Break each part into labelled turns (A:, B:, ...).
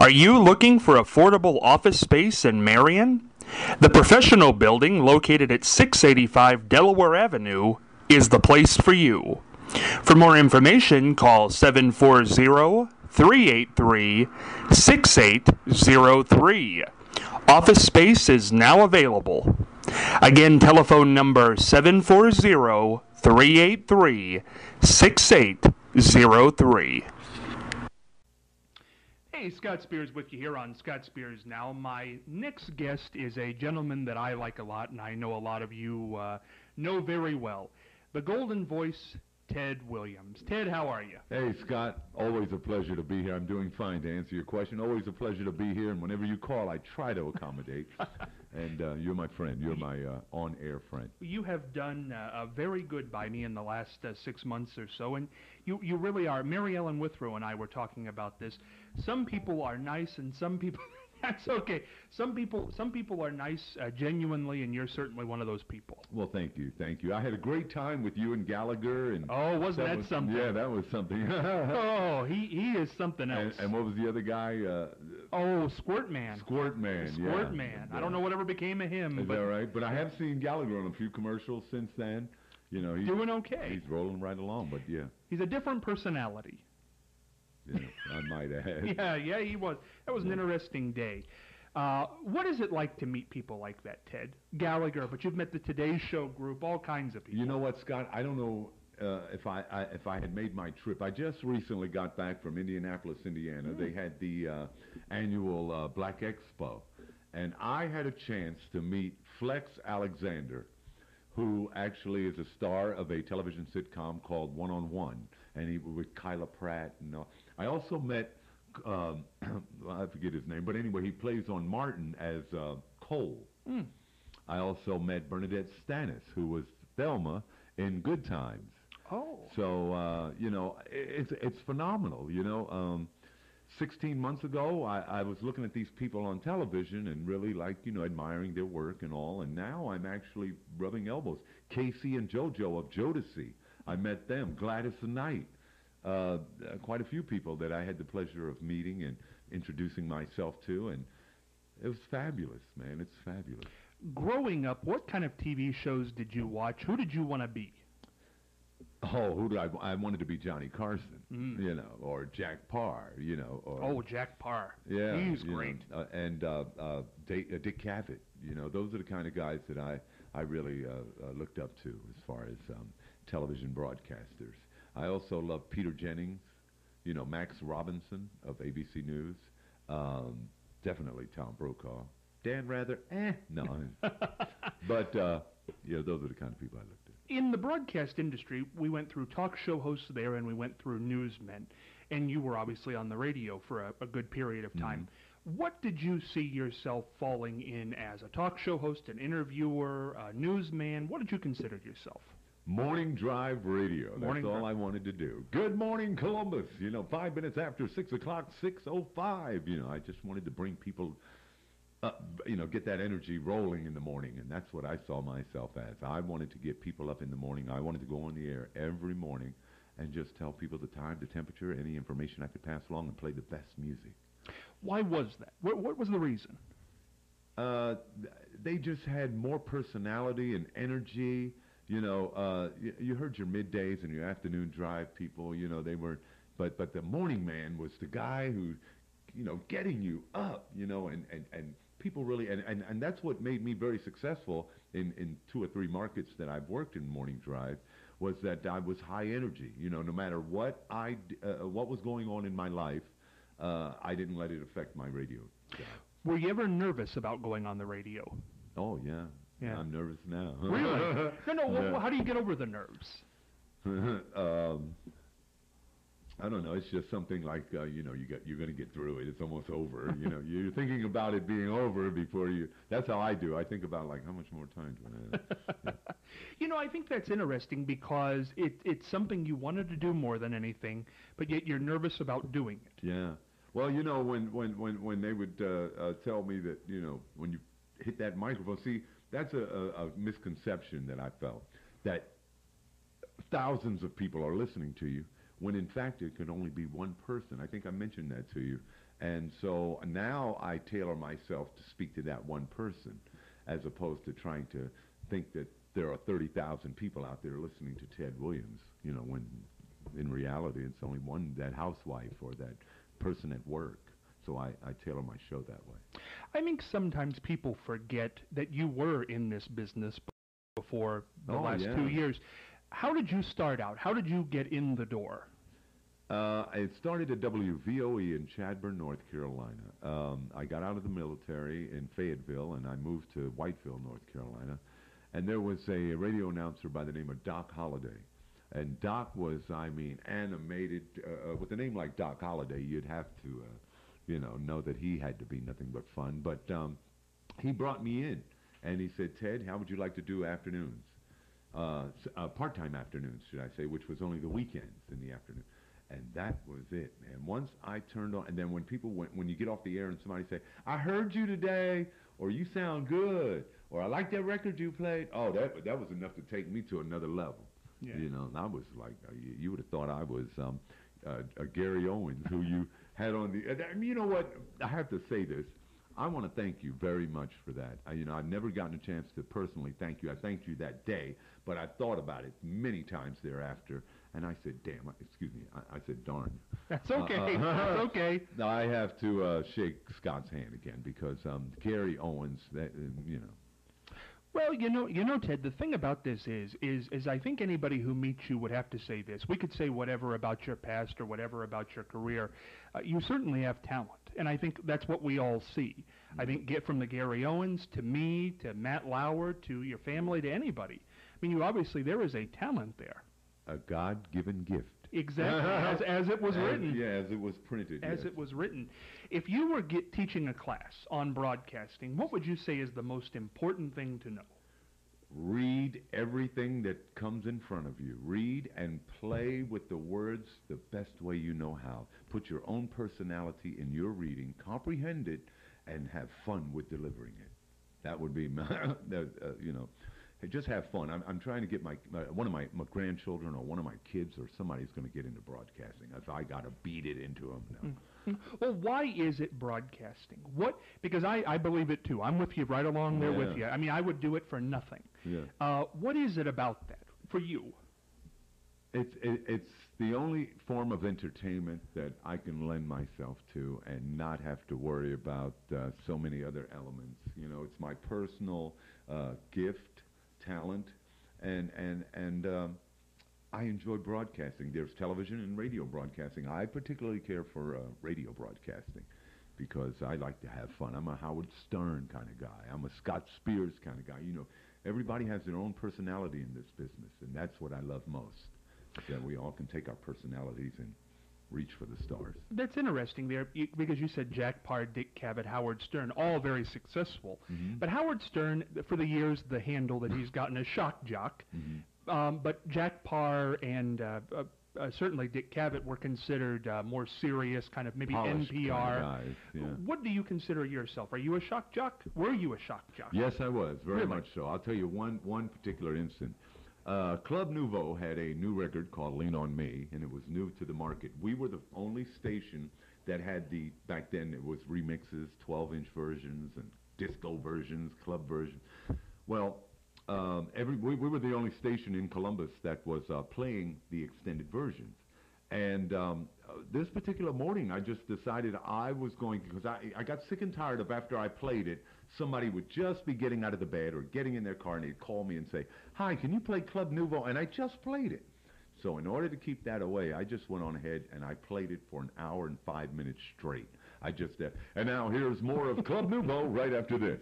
A: Are you looking for affordable office space in Marion? The Professional Building, located at 685 Delaware Avenue, is the place for you. For more information, call 740-383-6803. Office space is now available. Again, telephone number 740-383-6803.
B: Hey, Scott Spears with you here on Scott Spears Now. My next guest is a gentleman that I like a lot, and I know a lot of you know very well. The Golden Voice, Ted Williams. Ted, how are you?
C: Hey, Scott. Always a pleasure to be here. I'm doing fine, to answer your question. Always a pleasure to be here, and whenever you call, I try to accommodate. And you're my friend. You're my on-air friend.
B: You have done very good by me in the last 6 months or so, and you really are. Mary Ellen Withrow and I were talking about this. Some people are nice, and some people... That's okay. Some people are nice genuinely, and you're certainly one of those people.
C: Well, thank you. I had a great time with you and Gallagher. And
B: wasn't that something?
C: Yeah, that was something.
B: Oh, he is something else.
C: And what was the other guy?
B: Squirt Man.
C: Squirt Man, yeah.
B: Squirt Man. I don't know whatever became of him.
C: Is that right? But I have seen Gallagher on a few commercials since then. You know, he's
B: doing okay.
C: He's rolling right along, but yeah.
B: He's a different personality.
C: Yeah, I might add.
B: Yeah, he was. That was an interesting day. What is it like to meet people like that, Ted? Gallagher, but you've met the Today Show group, all kinds of people.
C: You know what, Scott? I don't know if I had made my trip. I just recently got back from Indianapolis, Indiana. They had the annual Black Expo, and I had a chance to meet Flex Alexander, who actually is a star of a television sitcom called One on One, and he was with Kyla Pratt. And I also met, I forget his name, but anyway, he plays on Martin as Cole. I also met Bernadette Stanis, who was Thelma in Good Times.
B: Oh.
C: So, it's phenomenal, 16 months ago, I was looking at these people on television and really admiring their work and all, and now I'm actually rubbing elbows. Casey and JoJo of Jodeci, I met them. Gladys Knight, quite a few people that I had the pleasure of meeting and introducing myself to, and it was fabulous, man. It's fabulous.
B: Growing up, what kind of TV shows did you watch? Who did you want to be?
C: Oh, who did I wanted to be Johnny Carson, or Jack Parr, or
B: Jack Parr.
C: Yeah,
B: he's great.
C: And Dick Cavett. Those are the kind of guys that I really looked up to as far as television broadcasters. I also love Peter Jennings, Max Robinson of ABC News, definitely Tom Brokaw. Dan Rather, no. But, those are the kind of people I looked at.
B: In the broadcast industry, we went through talk show hosts there, and we went through newsmen. And you were obviously on the radio for a good period of time. What did you see yourself falling in as? A talk show host, an interviewer, a newsman? What did you consider yourself?
C: Morning drive radio. That's all I wanted to do. Good morning, Columbus. 5 minutes after 6 o'clock, 6:05. I just wanted to bring people get that energy rolling in the morning, and that's what I saw myself as. I wanted to get people up in the morning. I wanted to go on the air every morning and just tell people the time, the temperature, any information I could pass along, and play the best music.
B: Why was that? What was the reason?
C: They just had more personality and energy. You heard your middays and your afternoon drive people. They were, but the morning man was the guy who, getting you up. And people really, and that's what made me very successful in 2 or 3 markets that I've worked in morning drive, was that I was high energy. No matter what what was going on in my life, I didn't let it affect my radio job.
B: Were you ever nervous about going on the radio?
C: Oh, yeah. I'm nervous now.
B: Really? No. How do you get over the nerves?
C: I don't know. It's just something like you're going to get through it. It's almost over. You're thinking about it being over before you. That's how I do. I think about how much more time do I have. Yeah.
B: I think that's interesting because it's something you wanted to do more than anything, but yet you're nervous about doing it.
C: Yeah. Well, when they would tell me that when you hit that microphone, see, that's a misconception that I felt, that thousands of people are listening to you, when in fact it could only be one person. I think I mentioned that to you. And so now I tailor myself to speak to that one person, as opposed to trying to think that there are 30,000 people out there listening to Ted Williams, when in reality it's only one, that housewife or that person at work. So I tailor my show that way.
B: I think sometimes people forget that you were in this business before the last 2 years. How did you start out? How did you get in the door?
C: It started at WVOE in Chadbourn, North Carolina. I got out of the military in Fayetteville, and I moved to Whiteville, North Carolina. And there was a radio announcer by the name of Doc Holliday. And Doc was, animated. With a name like Doc Holliday, you'd have to, know that he had to be nothing but fun. But he brought me in, and he said, Ted, how would you like to do afternoons? Part-time afternoons, should I say, which was only the weekends in the afternoon. And that was it, man. Once I turned on, and then when you get off the air and somebody say, I heard you today, or you sound good, or I like that record you played, oh, that was enough to take me to another level.
B: Yeah.
C: And I was like, you would have thought I was Gary Owens, who you had on the, you know what, I have to say this. I want to thank you very much for that. I've never gotten a chance to personally thank you. I thanked you that day, but I thought about it many times thereafter, and I said, damn, excuse me, I said, darn.
B: That's okay. That's okay.
C: Now, I have to shake Scott's hand again, because Gary Owens,
B: Well, Ted, the thing about this is I think anybody who meets you would have to say this. We could say whatever about your past or whatever about your career. You certainly have talent, and I think that's what we all see. I think get from the Gary Owens to me to Matt Lauer to your family to anybody. I mean, there is a talent there.
C: A God-given gift.
B: Exactly, as it was written.
C: Yeah, as it was printed.
B: As it was written. If you were teaching a class on broadcasting, what would you say is the most important thing to know?
C: Read everything that comes in front of you. Read and play with the words the best way you know how. Put your own personality in your reading, comprehend it, and have fun with delivering it. That would be, just have fun. I'm trying to get one of my grandchildren or one of my kids or somebody's going to get into broadcasting. If I got to beat it into them. No.
B: Well, why is it broadcasting? Because I believe it too. I'm with you right along there with you. I mean, I would do it for nothing.
C: Yeah.
B: What is it about that for you?
C: It's the only form of entertainment that I can lend myself to and not have to worry about so many other elements. It's my personal gift, talent, and I enjoy broadcasting. There's television and radio broadcasting. I particularly care for radio broadcasting because I like to have fun. I'm a Howard Stern kind of guy. I'm a Scott Spears kind of guy. Everybody has their own personality in this business, and that's what I love most, that we all can take our personalities and reach for the stars.
B: That's interesting there, because you said Jack Parr, Dick Cavett, Howard Stern, all very successful. Mm-hmm. But Howard Stern, for the years, the handle that he's gotten is shock jock. Mm-hmm. But Jack Parr and certainly Dick Cavett were considered more serious, kind of maybe
C: polished
B: NPR.
C: Kind of guys, yeah.
B: What do you consider yourself? Are you a shock jock? Were you a shock jock?
C: Yes, I was, very
B: really?
C: much so. I'll tell you one particular instant. Club Nouveau had a new record called Lean on Me, and it was new to the market. We were the only station that had back then it was remixes, 12-inch versions, and disco versions, club versions. Well, we were the only station in Columbus that was playing the extended versions. And this particular morning, I just decided I was going, because I got sick and tired of after I played it, somebody would just be getting out of the bed or getting in their car and they'd call me and say, hi, can you play Club Nouveau? And I just played it. So in order to keep that away, I just went on ahead and I played it for an hour and 5 minutes straight. I just did. And now here's more of Club Nouveau right after this.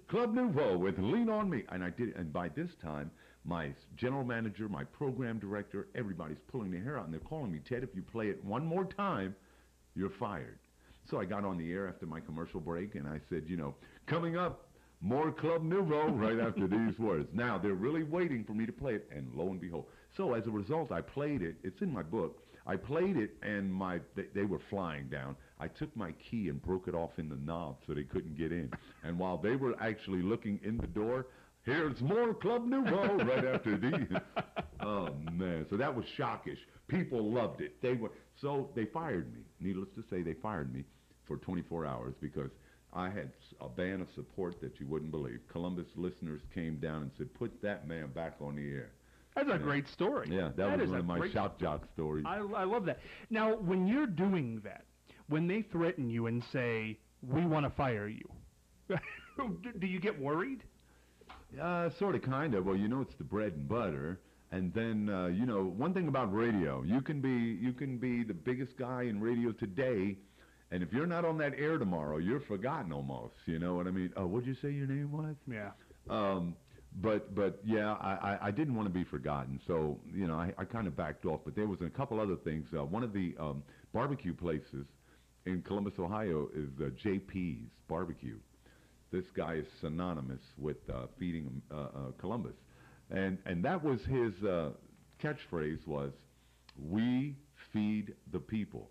C: Club Nouveau with Lean on Me. And I did it. And by this time, my general manager, my program director, everybody's pulling their hair out and they're calling me, Ted, if you play it one more time, you're fired. So I got on the air after my commercial break and I said, coming up, more Club Nouveau right after these words. Now, they're really waiting for me to play it, and lo and behold. So as a result, I played it. It's in my book. I played it, and they were flying down. I took my key and broke it off in the knob so they couldn't get in. And while they were actually looking in the door, here's more Club Nouveau right after these. Oh, man. So that was shockish. People loved it. So they fired me. Needless to say, they fired me. for 24 hours because I had a band of support that you wouldn't believe. Columbus listeners came down and said, "Put that man back on the air."
B: That's a great story.
C: Yeah, that was one of my shock jock stories.
B: I love that. Now, when you're doing that, when they threaten you and say, "We want to fire you," do you get worried?
C: Sort of, kind of. Well, it's the bread and butter. And then, one thing about radio, you can be the biggest guy in radio today, and if you're not on that air tomorrow, you're forgotten almost. You know what I mean? Oh, what'd you say your name was?
B: Yeah.
C: But yeah, I didn't want to be forgotten, so I kind of backed off. But there was a couple other things. One of the barbecue places in Columbus, Ohio, is JP's Barbecue. This guy is synonymous with feeding Columbus, and that was his catchphrase was, "We feed the people."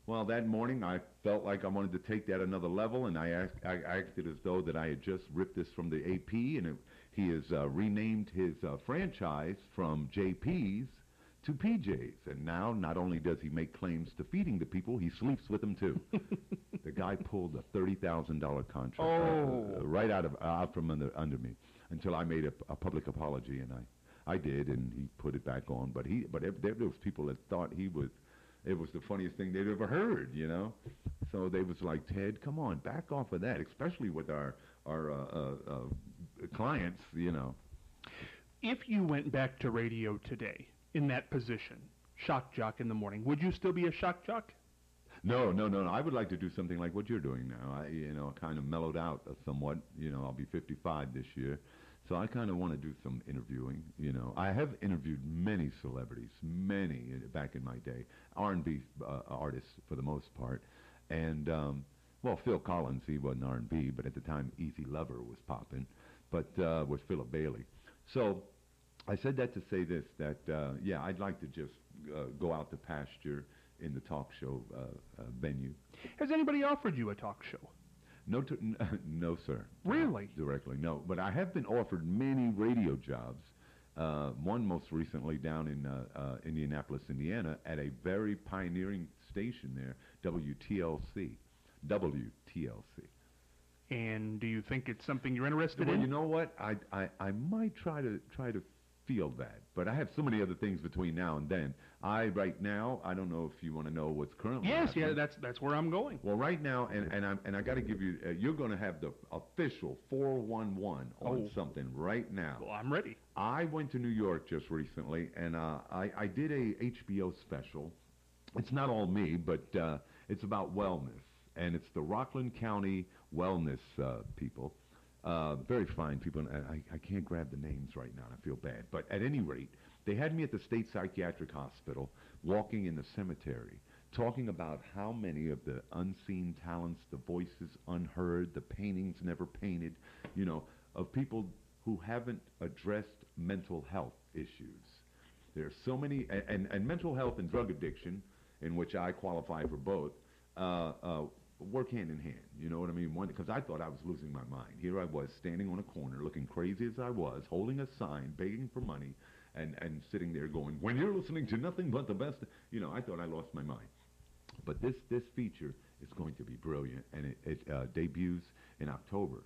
C: Well, that morning I felt like I wanted to take that another level, and I acted as though that I had just ripped this from the AP, and he has renamed his franchise from JP's to PJ's. And now not only does he make claims to feeding the people, he sleeps with them too. The guy pulled a $30,000 contract right out from under me until I made a public apology, and I did, and he put it back on. But there was people that thought it was the funniest thing they'd ever heard, So they was like, "Ted, come on, back off of that," especially with our clients,
B: If you went back to radio today in that position, shock jock in the morning, would you still be a shock jock?
C: No. I would like to do something like what you're doing now. I kind of mellowed out somewhat. I'll be 55 this year. So I kind of want to do some interviewing, I have interviewed many celebrities, back in my day, R&B artists for the most part. And, Phil Collins, he wasn't R&B, but at the time Easy Lover was popping, but with Philip Bailey. So I said that to say this, that, I'd like to just go out to pasture in the talk show venue.
B: Has anybody offered you a talk show?
C: No, sir.
B: Really?
C: Directly, no. But I have been offered many radio jobs. One most recently down in Indianapolis, Indiana, at a very pioneering station there, WTLC.
B: And do you think it's something you're interested in?
C: Well, you know what? I might try to feel that, but I have so many other things between now and then. Right now, I don't know if you want to know what's currently happening.
B: Yeah, that's where I'm going.
C: Well, right now, and I got to give you, you're going to have the official 411 on something right now.
B: Well, I'm ready.
C: I went to New York just recently, and I did a HBO special. It's not all me, but it's about wellness, and it's the Rockland County wellness people. Very fine people. I can't grab the names right now, and I feel bad. But at any rate, they had me at the State Psychiatric Hospital, walking in the cemetery, talking about how many of the unseen talents, the voices unheard, the paintings never painted, of people who haven't addressed mental health issues. There are so many, and mental health and drug addiction, in which I qualify for both, work hand in hand, you know what I mean? Because I thought I was losing my mind. Here I was standing on a corner, looking crazy as I was, holding a sign, begging for money, and sitting there going, "When you're listening to nothing but the best," I thought I lost my mind. But this feature is going to be brilliant, and it debuts in October.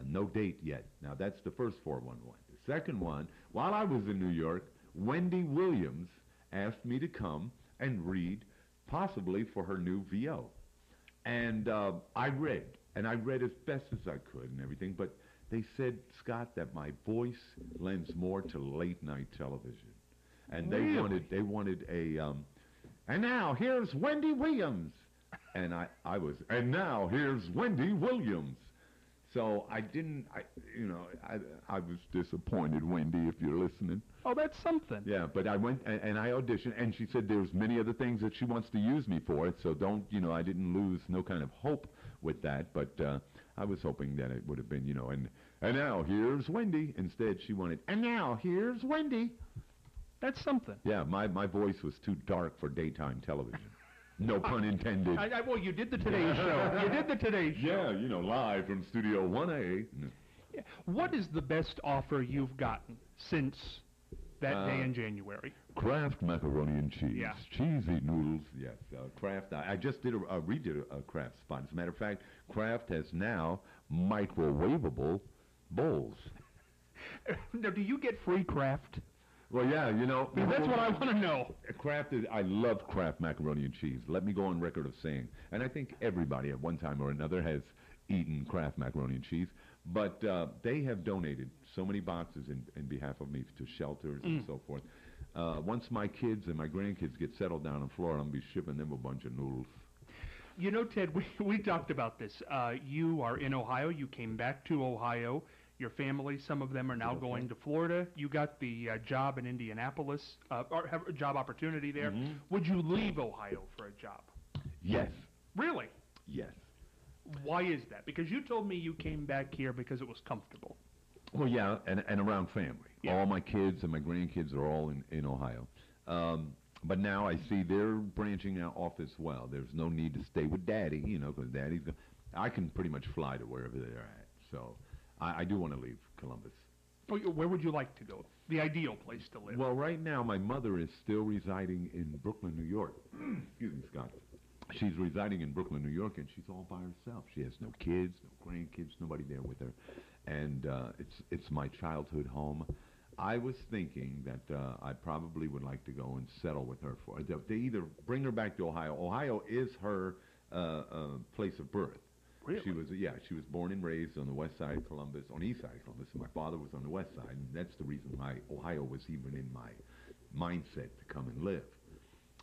C: No date yet. Now, that's the first 411. The second one, while I was in New York, Wendy Williams asked me to come and read, possibly for her new VO. And I read as best as I could and everything, but they said, Scott, that my voice lends more to late night television. And they wanted a, and now here's Wendy Williams. And I was, and now here's Wendy Williams. So I was disappointed, Wendy, if you're listening.
B: Oh, that's something.
C: Yeah, but I went and I auditioned, and she said there's many other things that she wants to use me for. So don't, I didn't lose no kind of hope with that. But I was hoping that it would have been, and now here's Wendy. Instead, she wanted, and now here's Wendy.
B: That's something.
C: Yeah, my voice was too dark for daytime television. No pun intended.
B: Well, you did the Today Show. You did the Today Show.
C: Yeah, live from Studio 1A.
B: Yeah. What is the best offer you've gotten since that day in January?
C: Kraft macaroni and cheese.
B: Yeah.
C: Cheesy noodles, yes. Kraft, I just did redid a Kraft spot. As a matter of fact, Kraft has now microwavable bowls.
B: Now, do you get free Kraft?
C: Well, yeah, you know.
B: Because that's what I want to know.
C: Kraft is, I love Kraft macaroni and cheese. Let me go on record of saying, and I think everybody at one time or another has eaten Kraft macaroni and cheese, but they have donated so many boxes in behalf of me to shelters and so forth. Once my kids and my grandkids get settled down in Florida, I'm going to be shipping them a bunch of noodles.
B: You know, Ted, we talked about this. You are in Ohio. You came back to Ohio. Your family, some of them are now going to Florida. You got the job in Indianapolis, or have a job opportunity there. Would you leave Ohio for a job?
C: Yes.
B: Really?
C: Yes.
B: Why is that? Because you told me you came back here because it was comfortable.
C: Well, yeah, and around family.
B: Yeah.
C: All my kids and my grandkids are all in Ohio. But now I see they're branching out off as well. There's no need to stay with Daddy, you know, because I can pretty much fly to wherever they're at. So I do want to leave Columbus.
B: Oh, where would you like to go? The ideal place to live.
C: Well, right now my mother is still residing in Brooklyn, New York. Excuse me, Scott. She's residing in Brooklyn, New York, and she's all by herself. She has no kids, no grandkids, nobody there with her. And it's my childhood home. I was thinking that I probably would like to go and settle with her. They either bring her back to Ohio. Ohio is her place of birth.
B: Really?
C: She was born and raised on the west side of Columbus, on the east side of Columbus. And my father was on the west side, and that's the reason why Ohio was even in my mindset to come and live.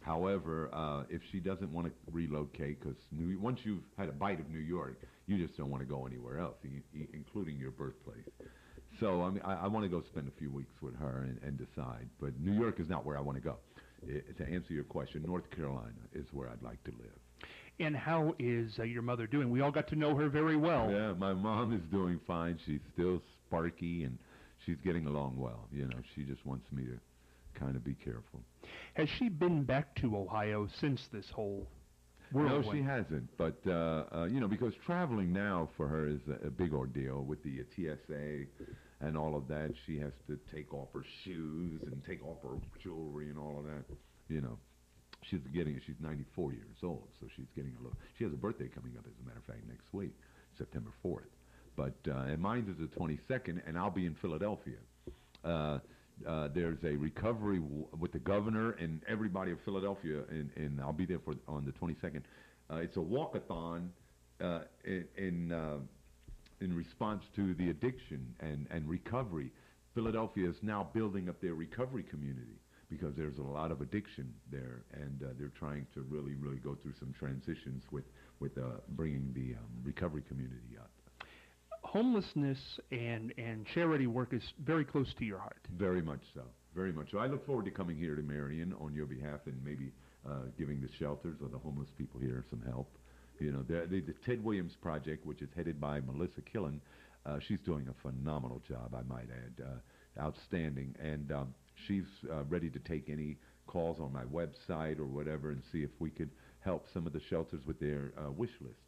C: However, if she doesn't want to relocate, because once you've had a bite of New York, you just don't want to go anywhere else, including your birthplace. So I want to go spend a few weeks with her and decide. But New York is not where I want to go. To answer your question, North Carolina is where I'd like to live.
B: And how is your mother doing? We all got to know her very well.
C: Yeah, my mom is doing fine. She's still sparky, and she's getting along well. You know, she just wants me to kind of be careful.
B: Has she been back to Ohio since this whole
C: No,
B: whirlwind?
C: she hasn't. But, you know, because traveling now for her is a big ordeal with the TSA and all of that. She has to take off her shoes and take off her jewelry and all of that. You know, she's 94 years old, so she's getting a little. She has a birthday coming up, as a matter of fact, next week, September 4th. But and mine is the 22nd, and I'll be in Philadelphia. There's a recovery with the governor and everybody of Philadelphia, and I'll be there on the 22nd. It's a walkathon in response to the addiction and recovery. Philadelphia is now building up their recovery community because there's a lot of addiction there, and they're trying to really go through some transitions with bringing the recovery community up.
B: Homelessness and charity work is very close to your heart.
C: Very much so. Very much so. I look forward to coming here to Marion on your behalf and maybe giving the shelters or the homeless people here some help. You know, the Ted Williams Project, which is headed by Melissa Killen, she's doing a phenomenal job, I might add. Outstanding. And she's ready to take any calls on my website or whatever and see if we could help some of the shelters with their wish lists.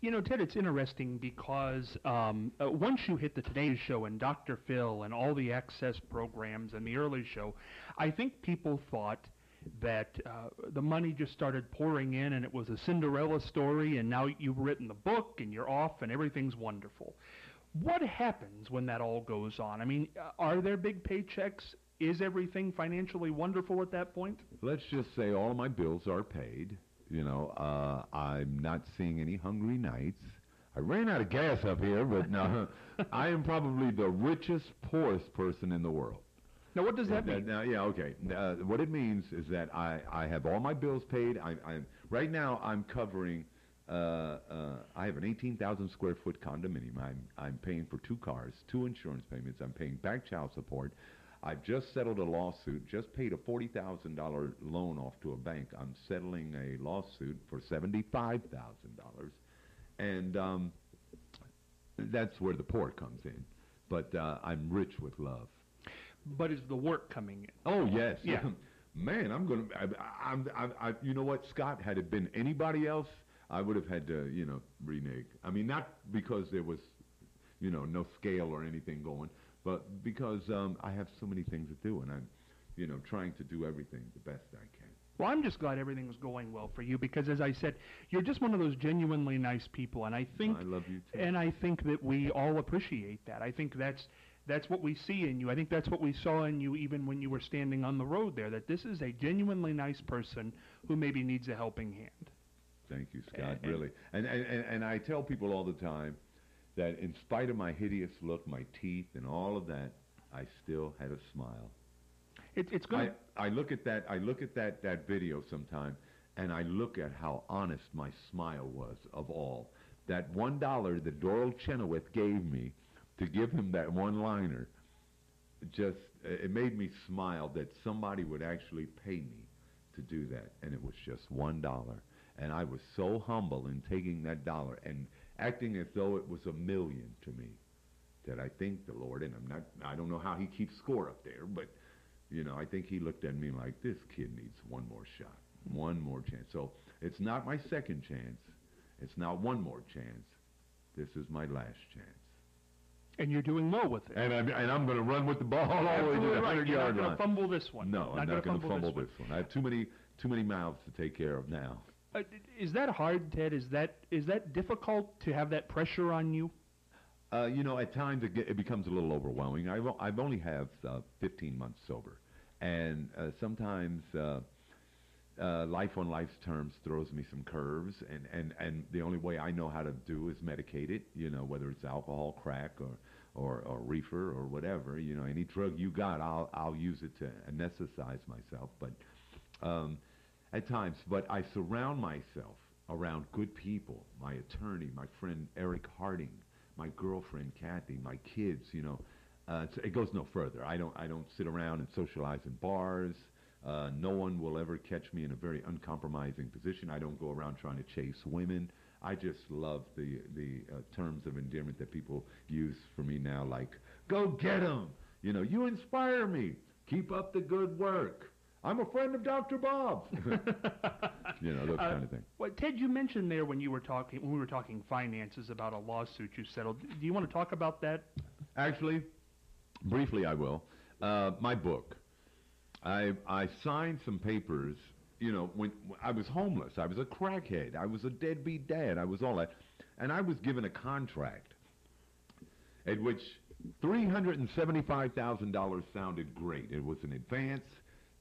B: You know, Ted, it's interesting because once you hit the Today Show and Dr. Phil and all the Access programs and the early show, I think people thought that the money just started pouring in and it was a Cinderella story, and now you've written the book and you're off and everything's wonderful. What happens when that all goes on? I mean, are there big paychecks? Is everything financially wonderful at that point?
C: Let's just say all of my bills are paid. You know, I'm not seeing any hungry nights. I ran out of gas up here, but no, I am probably the richest, poorest person in the world.
B: Now, what does that mean?
C: Yeah, okay. What it means is that I have all my bills paid. Right now I'm covering. I have an 18,000 square foot condominium. I'm paying for 2 cars, 2 insurance payments. I'm paying back child support. I've just settled a lawsuit, just paid a $40,000 loan off to a bank. I'm settling a lawsuit for $75,000. And that's where the poor comes in. But I'm rich with love.
B: But is the work coming in?
C: Oh, yes.
B: Yeah.
C: Man, you know what, Scott, had it been anybody else, I would have had to, you know, renege. I mean, not because there was, you know, no scale or anything going, But because I have so many things to do, and I'm, trying to do everything the best I can.
B: Well, I'm just glad everything's going well for you because, as I said, you're just one of those genuinely nice people, and I think
C: I love you too.
B: And I think that we all appreciate that. I think that's what we see in you. I think that's what we saw in you even when you were standing on the road there. That this is a genuinely nice person who maybe needs a helping hand.
C: Thank you, Scott. Really, and I tell people all the time that in spite of my hideous look, my teeth, and all of that, I still had a smile.
B: It's good.
C: I look at that. I look at that video sometime, and I look at how honest my smile was of all. That $1 that Doral Chenoweth gave me to give him that one-liner, it made me smile that somebody would actually pay me to do that, and it was just $1. And I was so humble in taking that dollar and acting as though it was $1 million to me, that I think the Lord, and I don't know how he keeps score up there, but I think he looked at me like, this kid needs one more shot, one more chance. So it's not my second chance. It's not one more chance. This is my last chance.
B: And you're doing well with it.
C: And I'm going to run with the ball all the way to the 100-yard line.
B: You're not going to fumble this one.
C: No, I'm not going to fumble this one. I have too many mouths to take care of now.
B: Is that hard, Ted? Is that difficult to have that pressure on you?
C: At times it becomes a little overwhelming. I've only have 15 months sober, and sometimes life on life's terms throws me some curves, and the only way I know how to do is medicate it. Whether it's alcohol, crack, or reefer, or whatever. Any drug you got, I'll use it to anesthetize myself. But at times, but I surround myself around good people. My attorney, my friend Eric Harding, my girlfriend Kathy, my kids. It goes no further. I don't sit around and socialize in bars. No one will ever catch me in a very uncompromising position. I don't go around trying to chase women. I just love the terms of endearment that people use for me now, like, go get 'em. You inspire me. Keep up the good work. I'm a friend of Dr. Bob's. Those kind of things.
B: Well, Ted, you mentioned there when we were talking finances about a lawsuit you settled. Do you want to talk about that?
C: Actually, briefly I will. My book. I signed some papers, when I was homeless. I was a crackhead. I was a deadbeat dad. I was all that. And I was given a contract at which $375,000 sounded great. It was an advance.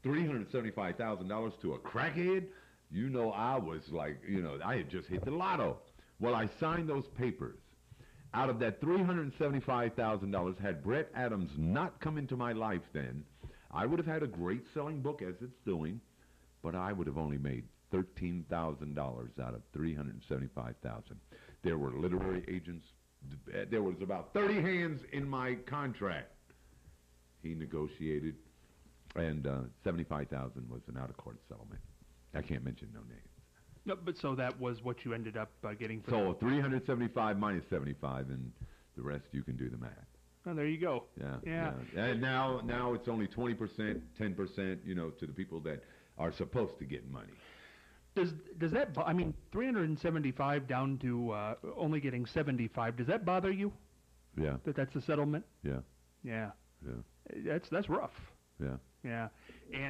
C: $375,000 to a crackhead? I was like, I had just hit the lotto. Well, I signed those papers. Out of that $375,000, had Brett Adams not come into my life then, I would have had a great selling book as it's doing, but I would have only made $13,000 out of $375,000. There were literary agents. There was about 30 hands in my contract. He negotiated, and $75,000 was an out-of-court settlement. I can't mention no names.
B: No, but so that was what you ended up getting for.
C: So 375 minus 75, and the rest you can do the math.
B: Oh, there you go.
C: Yeah. And now it's only 20%, 10%, to the people that are supposed to get money.
B: Does that? I mean, 375 down to only getting 75. Does that bother you?
C: Yeah.
B: That's the settlement.
C: Yeah.
B: Yeah.
C: Yeah.
B: That's rough.
C: Yeah.
B: Yeah.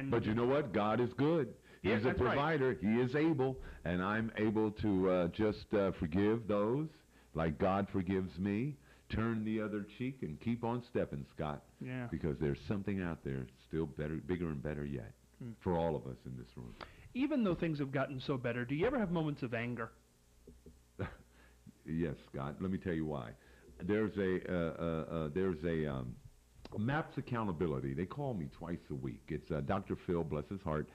C: But you know what? God is good. He's a provider. Right. He is able, and I'm able to just forgive those like God forgives me. Turn the other cheek and keep on stepping, Scott.
B: Yeah.
C: Because there's something out there still better, bigger and better yet for all of us in this room.
B: Even though things have gotten so better, do you ever have moments of anger?
C: Yes, Scott. Let me tell you why. There's a MAPS Accountability. They call me twice a week. It's Dr. Phil, bless his heart.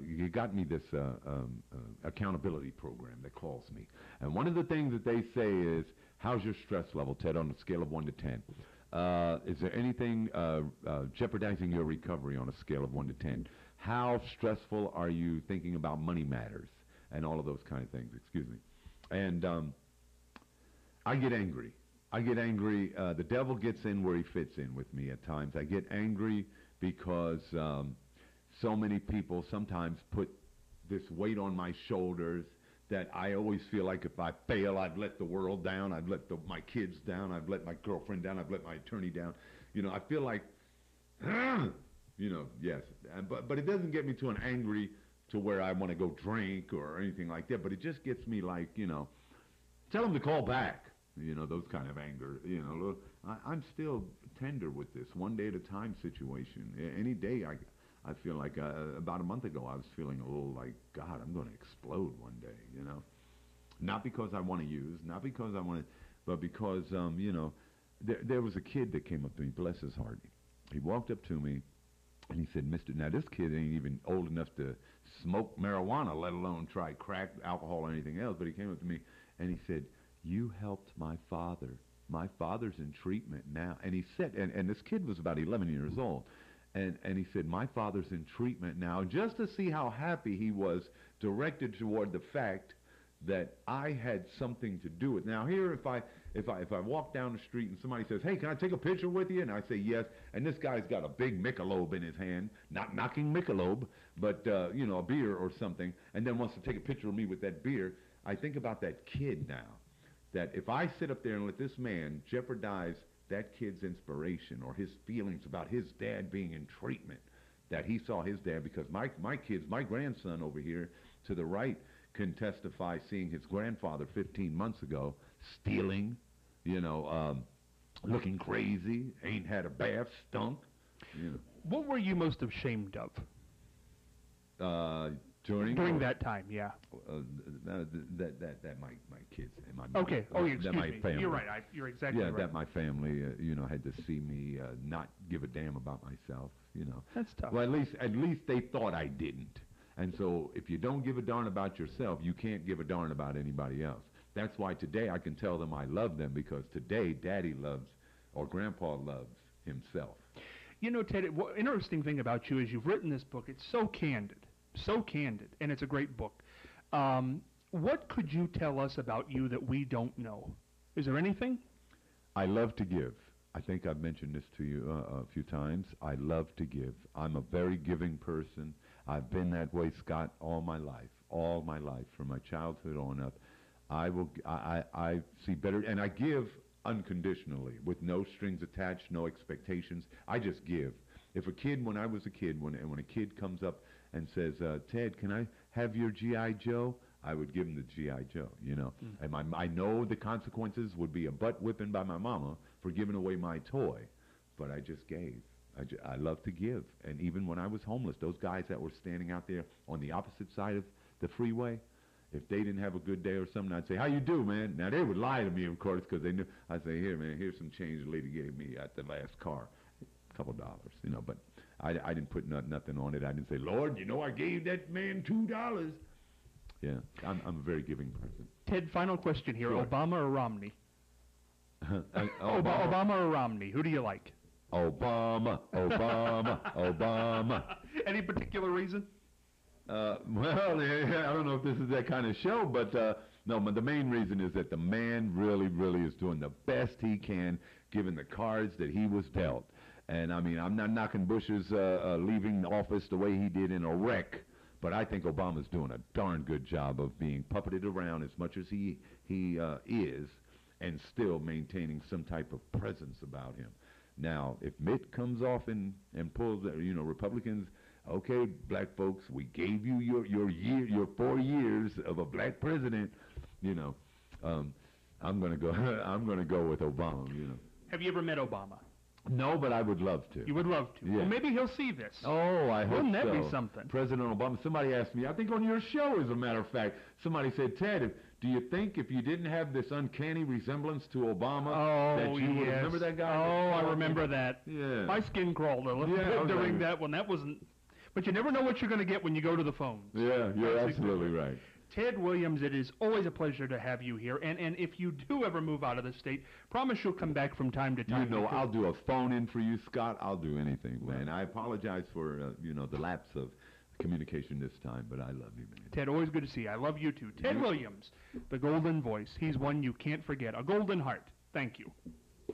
C: He got me this accountability program that calls me. And one of the things that they say is, how's your stress level, Ted, on a scale of 1 to 10? Is there anything jeopardizing your recovery on a scale of 1 to 10? How stressful are you thinking about money matters and all of those kind of things? Excuse me. And I get angry. The devil gets in where he fits in with me at times. I get angry because so many people sometimes put this weight on my shoulders that I always feel like if I fail, I've let the world down, I've let my kids down, I've let my girlfriend down, I've let my attorney down. I feel like, yes. But it doesn't get me to an angry to where I want to go drink or anything like that. But it just gets me like, tell them to call back. Those kind of anger. Look, I'm still tender with this one day at a time situation. Any day I feel like about a month ago I was feeling a little like, God, I'm going to explode one day, Not because I want to use, not because I want to, but because, there was a kid that came up to me, bless his heart. He walked up to me and he said, now this kid ain't even old enough to smoke marijuana, let alone try crack, alcohol, or anything else. But he came up to me and he said, you helped my father. My father's in treatment now. And he said, and this kid was about 11 years old. And he said, my father's in treatment now. Just to see how happy he was directed toward the fact that I had something to do with it. Now here, if I walk down the street and somebody says, hey, can I take a picture with you? And I say yes. And this guy's got a big Michelob in his hand, not knocking Michelob, but, a beer or something, and then wants to take a picture of me with that beer, I think about that kid now. That if I sit up there and let this man jeopardize that kid's inspiration or his feelings about his dad being in treatment, that he saw his dad, because my grandson over here to the right can testify seeing his grandfather 15 months ago stealing, looking crazy, ain't had a bath, stunk.
B: What were you most ashamed of? During that time, yeah.
C: That my kids and my
B: okay. Oh, excuse
C: my
B: me.
C: family.
B: You're right. You're exactly right.
C: Yeah, that my family, had to see me not give a damn about myself.
B: That's tough.
C: Well, at least they thought I didn't. And so, if you don't give a darn about yourself, you can't give a darn about anybody else. That's why today I can tell them I love them, because today Daddy loves, or Grandpa loves himself.
B: Ted, what interesting thing about you is you've written this book. It's so candid, and it's a great book. What could you tell us about you that we don't know? Is there anything?
C: I love to give. I think I've mentioned this to you a few times. I love to give. I'm a very giving person. I've been that way, Scott, all my life, from my childhood on up. I see better, and I give unconditionally, with no strings attached, no expectations. I just give. If a kid, when I was a kid, when a kid comes up and says, Ted, can I have your G.I. Joe? I would give him the G.I. Joe, And I know the consequences would be a butt whipping by my mama for giving away my toy, but I just gave. I love to give. And even when I was homeless, those guys that were standing out there on the opposite side of the freeway, if they didn't have a good day or something, I'd say, how you do, man? Now, they would lie to me, of course, because they knew. I'd say, here, man, here's some change the lady gave me at the last car. A couple dollars, but I didn't put nothing on it. I didn't say, Lord, I gave that man $2. Yeah, I'm a very giving person.
B: Ted, final question here.
C: Sure.
B: Obama or Romney?
C: Obama.
B: Obama or Romney? Who do you like?
C: Obama.
B: Any particular reason?
C: Well, I don't know if this is that kind of show, but no, but the main reason is that the man really, really is doing the best he can, given the cards that he was dealt. And, I mean, I'm not knocking Bush's leaving office the way he did in a wreck, but I think Obama's doing a darn good job of being puppeted around as much as he is, and still maintaining some type of presence about him. Now, if Mitt comes off and pulls, Republicans, okay, black folks, we gave you your 4 years of a black president, I'm gonna go with Obama,
B: Have you ever met Obama?
C: No, but I would love to.
B: You would love to.
C: Yeah.
B: Well, maybe he'll see this.
C: Oh, I hope so.
B: Wouldn't that be something?
C: President Obama. Somebody asked me, I think on your show, as a matter of fact, somebody said, Ted, do you think if you didn't have this uncanny resemblance to Obama, that you would remember that guy?
B: Oh, I remember that.
C: Yeah.
B: My skin crawled a little bit during that one. That wasn't. But you never know what you're going to get when you go to the phones.
C: Yeah, you're absolutely right.
B: Ted Williams, it is always a pleasure to have you here. And if you do ever move out of the state, promise you'll come back from time to time.
C: I'll do a phone-in for you, Scott. I'll do anything, man. I apologize for, the lapse of communication this time, but I love you, man.
B: Ted, always good to see you. I love you, too. Ted Williams, the golden voice. He's one you can't forget. A golden heart. Thank you.